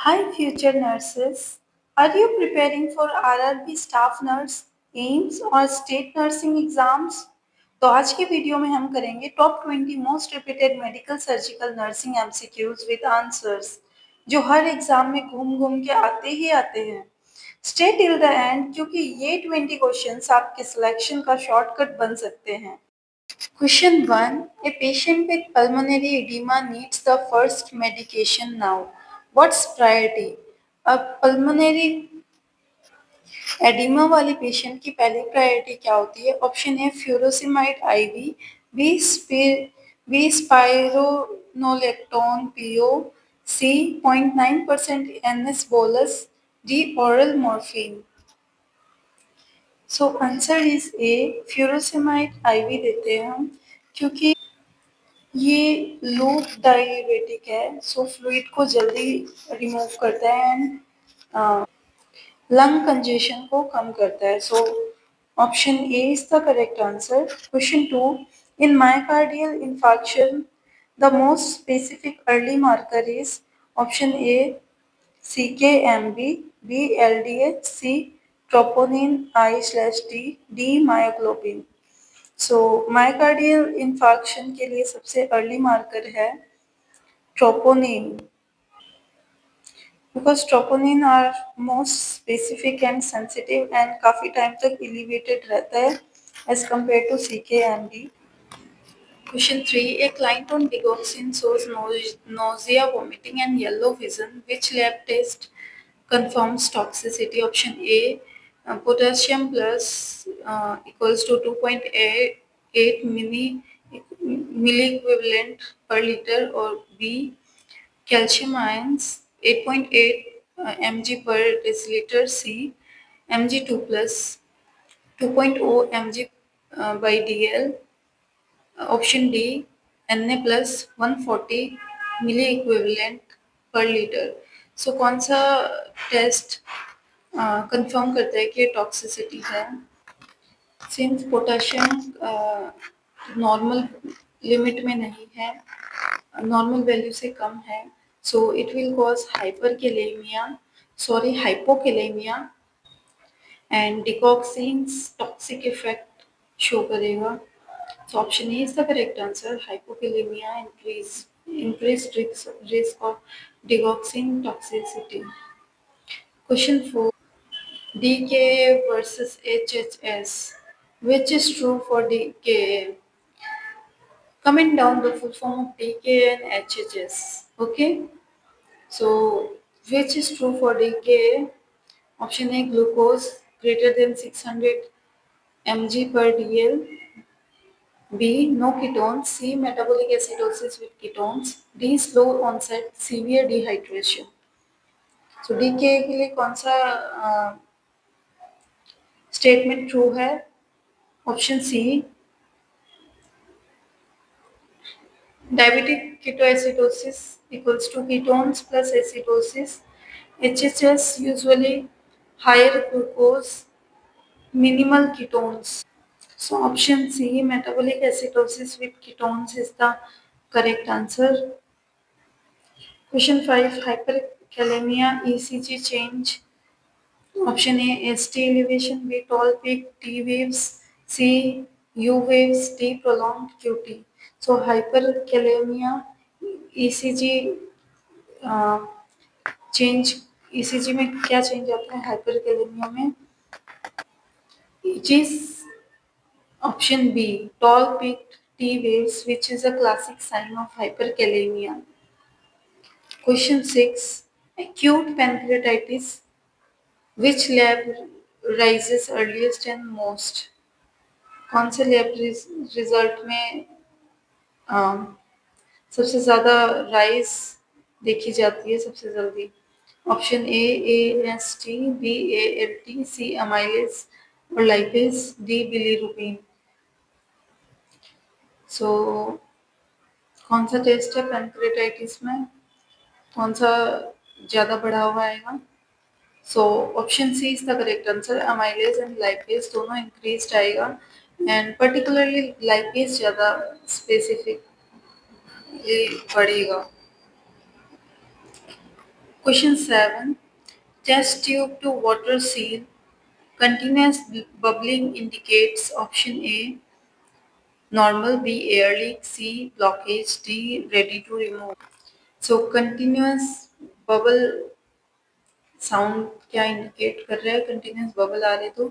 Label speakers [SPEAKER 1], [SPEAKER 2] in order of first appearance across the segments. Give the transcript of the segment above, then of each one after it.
[SPEAKER 1] Hi, future nurses. Are you preparing for RRB staff nurse, AIIMS और state nursing exams? तो आज की video में हम करेंगे top 20 most repeated medical surgical nursing MCQs with answers जो हर एग्जाम में घूम घूम के आते ही आते हैं। स्टे टिल द एंड क्योंकि ये 20 क्वेश्चंस आपके सिलेक्शन का शॉर्टकट बन सकते हैं। Question 1. A patient with pulmonary edema needs the first medication now. What's priority? अब pulmonary edema वाले पेशेंट की पहली प्रायोरिटी क्या होती है? Option A furosemide IV, B spironolactone PO, C 0.9% NS bolus, D oral morphine. So answer is A furosemide IV देते हैं हम क्योंकि ये लूप डाययूरेटिक है, सो फ्लूइड को जल्दी रिमूव करता है एंड लंग कंजेशन को कम करता है। So option A is the correct answer. Question 2. In myocardial infarction the most specific early marker is option A CKMB, B LDH, C troponin I/D, D myoglobin। सो myocardial infarction के लिए सबसे early marker है troponin, because troponin are most specific and sensitive एंड काफ़ी time तक elevated रहता है as compared to CKMB। Question 3. A client on digoxin shows nausea, vomiting, and yellow vision. Which lab test confirms toxicity? Option A. Potassium plus equals to 2.8 milliequivalent per liter, or B. Calcium ions 8.8 mg per deciliter, C. Mg2 plus 2.0 mg by dl, option D Na plus 140 milliequivalent पर litre. So कौन सा test confirm करता है कि toxicity है? Since potassium normal limit में नहीं है, नॉर्मल वैल्यू से कम है, so it will cause hyperkalemia, sorry hypokalemia, and digoxin's toxic effect show करेगा। So option A is the correct answer. Hypokalemia increased risk of digoxin toxicity. Question 4. DKA versus HHS. Which is true for DKA? Comment down the full form of DKA and HHS. Okay. So which is true for DKA? Option A, glucose greater than 600 mg per dl. B. No ketones. C. Metabolic acidosis with ketones. D. Slow onset severe dehydration. So D के लिए कौन सा statement true है? Option C, diabetic ketoacidosis equals to ketones plus acidosis. HHS usually higher glucose, minimal ketones. So option C, metabolic acidosis with ketones is the correct answer. Question 5. Hyperkalemia ECG change. Option A, ST elevation, B tall peak, T waves, C U waves, D prolonged QT. So hyperkalemia ECG change, ECG में क्या change आता है hyperkalaemia में? It is option B, tall peaked T waves, which is a classic sign of hyperkalemia. Question 6. Acute pancreatitis. Which lab rises earliest and most? कौन से lab result में सबसे ज़्यादा राइज देखी जाती है सबसे जल्दी? Option A AST, B ALT, C amylase और लाइपेज, डी बिलीरुबिन। सो कौन सा टेस्ट है पैनक्रेटाइटिस में? कौन सा ज़्यादा बढ़ा हुआ आएगा? So option C is the correct answer. Amylase and lipase दोनों इंक्रीज आएगा एंड पर्टिकुलरली लाइपेज ज़्यादा स्पेसिफिकली बढ़ेगा। Question 7. Test tube to water seal. Continuous bubbling indicates option A, normal, B, air leak, C, blockage, D, ready to remove. So continuous bubble sound क्या indicate कर रहा है? Continuous bubble आ रहे तो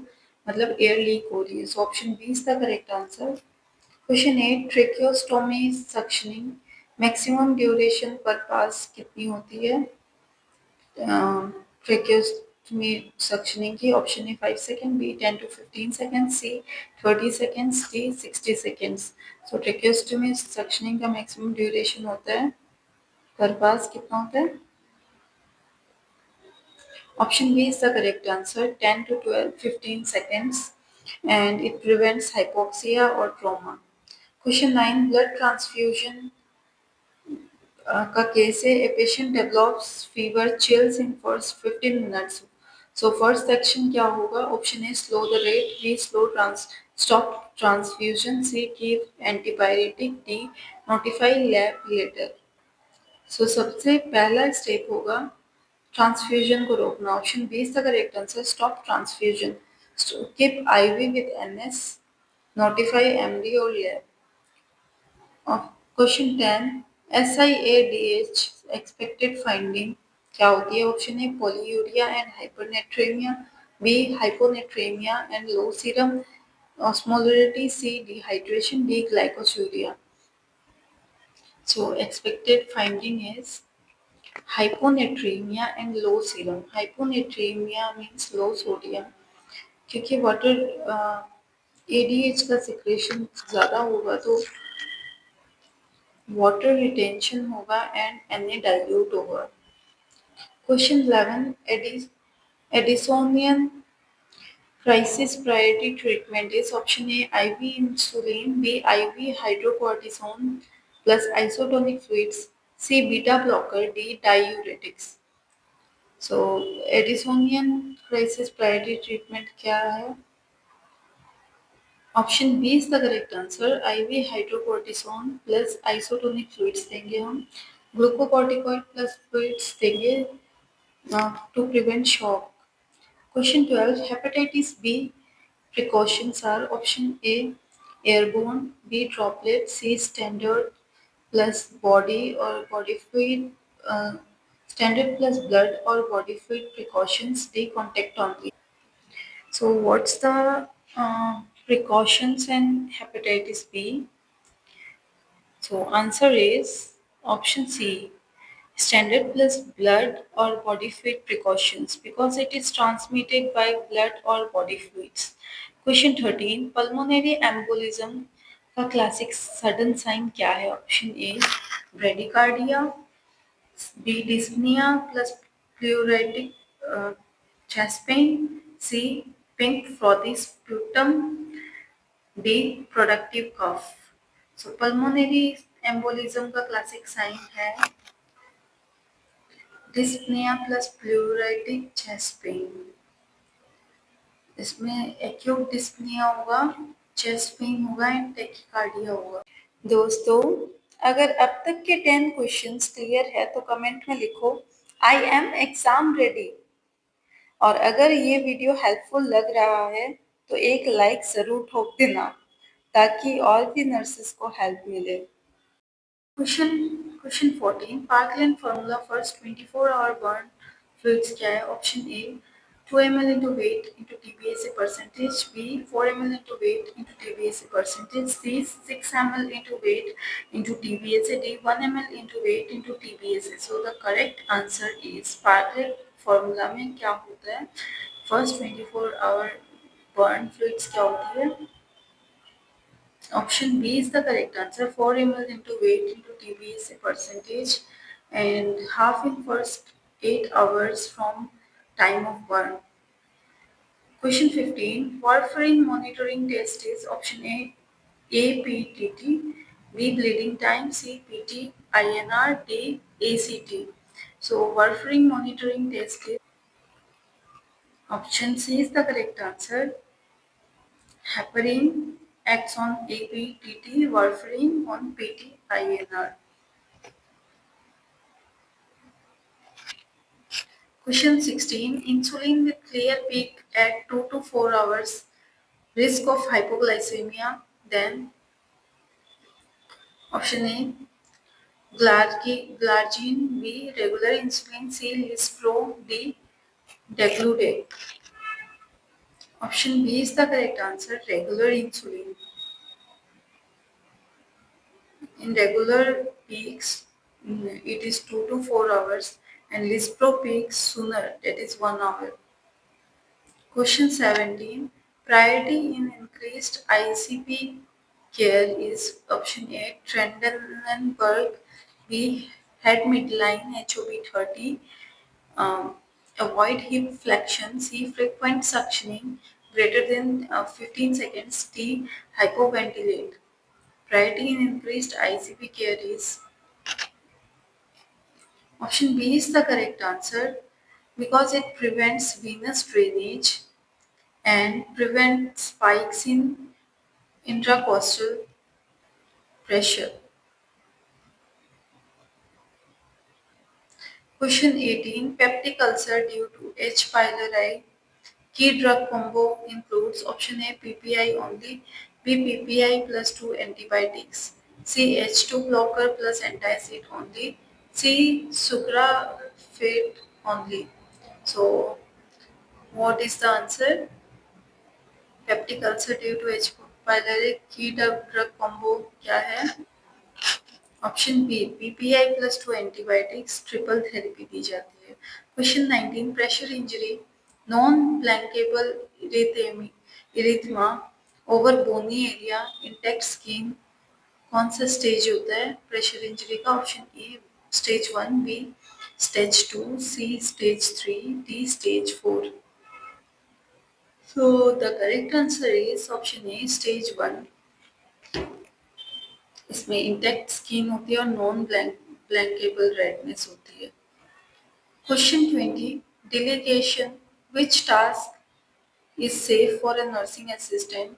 [SPEAKER 1] मतलब air leak हो रही है. So option B is the correct answer. Question 8. Tracheostomy suctioning maximum duration पर पास कितनी होती है? ट्रेकियोस्टोमी सक्शनिंग की option A 5 second, B 10 to 15 second, C 30 seconds, D 60 seconds. So tracheostomy suctioning का मैक्सिमम ड्यूरेशन होता है पर पास कितना होता है? Option B is the correct answer, 10 to 12, 15 seconds, and it prevents hypoxia or trauma. Question 9. Blood transfusion का case है. A patient develops fever, chills in first 15 minutes. So first section क्या होगा? Option A, slow the rate, B, stop transfusion, C, give antibiotic, D, notify lab later. So सबसे पहला step होगा transfusion को रोकना. Option B is the correct answer, stop transfusion. Keep IV with NS, notify MD और lab. Question 10. SIADH expected finding क्या होती है? Option A polyuria and hypernatremia, B hyponatremia and low serum osmolarity, C dehydration, D glycosuria. So expected finding is hyponatremia and low serum. Hyponatremia means low sodium. क्योंकि water ADH का secretion ज़्यादा होगा तो water retention होगा and N dilute होगा. Question 11. एडिसोनियन crisis priority treatment is option A, IV insulin, B, IV hydrocortisone plus isotonic fluids, C, beta blocker, D, diuretics. So Addisonian crisis priority treatment क्या है? Option B is the correct answer, IV hydrocortisone plus isotonic fluids देंगे हम. Glucocorticoid plus fluids देंगे to prevent shock. Question 12. Hepatitis B precautions are option A, airborne, B, droplet, C, standard plus body or body fluid, uh, standard plus blood or body fluid precautions, D, contact only. So what's the precautions in hepatitis B? So answer is option C, standard plus blood or body fluid precautions because it is transmitted by blood or body fluids. Question 13. Pulmonary embolism का classic sudden sign क्या है? Option A, bradycardia, B, dyspnea plus pleuritic chest pain, C, pink frothy sputum, D, productive cough. So pulmonary embolism का classic sign है dyspnoea plus प्लूराइटिक chest pain. इसमें acute dyspnoea होगा, chest pain होगा and tachycardia होगा. दोस्तों, अगर अब तक के 10 क्वेश्चंस क्लियर है तो कमेंट में लिखो आई एम एग्जाम रेडी. और अगर ये वीडियो हेल्पफुल लग रहा है तो एक लाइक ज़रूर ठोक देना ताकि और भी नर्सेस को हेल्प मिले. Question 14. Parkland formula first 24 hour burn fluids क्या है? Option A 2 ml into weight into TBSA percentage, B 4 ml into weight into TBSA percentage, C 6 ml into weight into TBSA, D 1 ml into weight into TBSA. So the correct answer is parkland formula में क्या होता है? First 24 hour burn fluids क्या होती है? Option B is the correct answer, 4 ml into weight into TBSA percentage and half in first 8 hours from time of burn. Question 15. Warfarin monitoring test is option A, APTT, B, bleeding time, C, PT, INR, D, ACT. So warfarin monitoring test is option C is the correct answer. Heparin acts on APTT, warfarin on PT-INR. Question 16. Insulin with clear peak at 2 to 4 hours. Risk of hypoglycemia. Then option A. Glargine. B. Regular insulin. C. Lispro. D. Degludec. Option B is the correct answer. Regular insulin. In regular peaks, it is 2 to 4 hours, and Lispro peaks sooner, that is 1 hour. Question 17. Priority in increased ICP care is option A. Trendelenburg, B. Head midline HOB30, um, avoid hip flexion, C. Frequent suctioning greater than 15 seconds, D. Hypoventilate. Priority in increased ICP care is option B is the correct answer because it prevents venous drainage and prevents spikes in intracostal pressure. Question 18. Peptic ulcer due to H. pylori. Key drug combo includes option A PPI only, B PPI plus 2 antibiotics, C H2 blocker plus antacid only, C sucralfate only. So what is the answer? Peptic ulcer due to H. pylori की drug combo क्या है? Option B PPI plus 2 antibiotics triple therapy दी जाती है. Question 19. Pressure injury non blanchable erythema over bony area intact skin कौन सा stage होता है प्रेशर इंजरी का? Option A stage 1, B stage 2, C stage 3, D stage 4. So the correct answer is option A stage 1. इसमें intact skin होती है और non ब्लैंकेबल redness होती है. Question 20. Delegation. Which task is safe for a nursing assistant?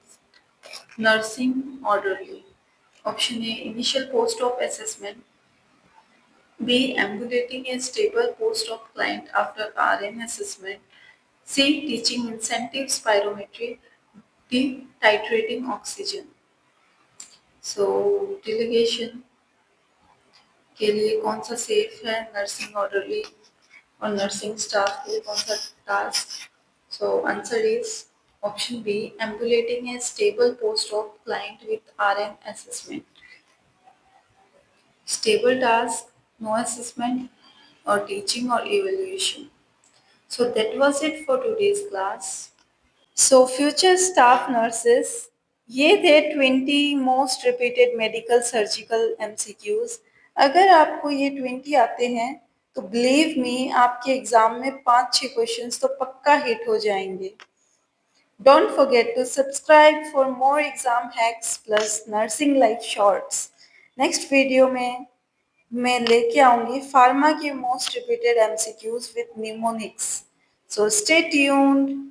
[SPEAKER 1] Nursing orderly. Option A initial post-op assessment. B ambulating a stable post-op client after RN assessment. C teaching incentive spirometry. D titrating oxygen. So delegation के लिए कौन सा safe है? Nursing orderly और nursing staff के लिए कौन सा task? So answer is option B ambulating a stable post op client with RM assessment. Stable task, no assessment और टीचिंग और evaluation. So that was it for today's class. So future staff nurses, ये थे 20 most repeated medical surgical MCQs. अगर आपको ये 20 आते हैं तो बिलीव मी आपके एग्जाम में 5-6 क्वेश्चंस तो पक्का हिट हो जाएंगे. Don't forget to subscribe for more exam hacks plus nursing life shorts. Next video में मैं लेके आऊंगी फार्मा के most repeated MCQs with mnemonics. So stay tuned.